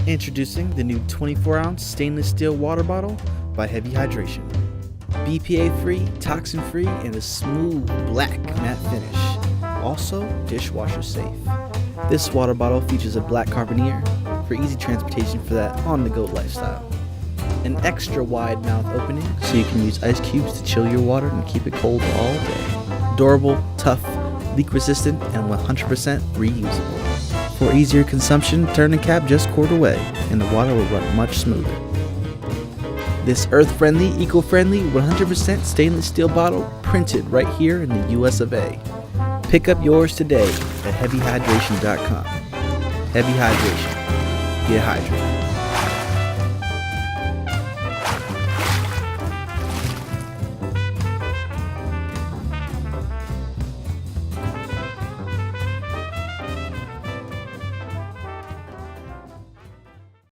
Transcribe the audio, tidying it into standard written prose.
Introducing the new 24-ounce stainless steel water bottle by Heavy Hydration. BPA-free, toxin-free, and a smooth black matte finish. Also dishwasher safe. This water bottle features a black Carabiner for easy transportation for that on-the-go lifestyle. An extra wide mouth opening so you can use ice cubes to chill your water and keep it cold all day. Durable, tough, leak resistant, and 100% reusable. For easier consumption, turn the cap just cord away and the water will run much smoother. This earth-friendly, eco-friendly, 100% stainless steel bottle printed right here in the US of A. Pick up yours today at heavyhydration.com. Heavy Hydration. Get hydrated.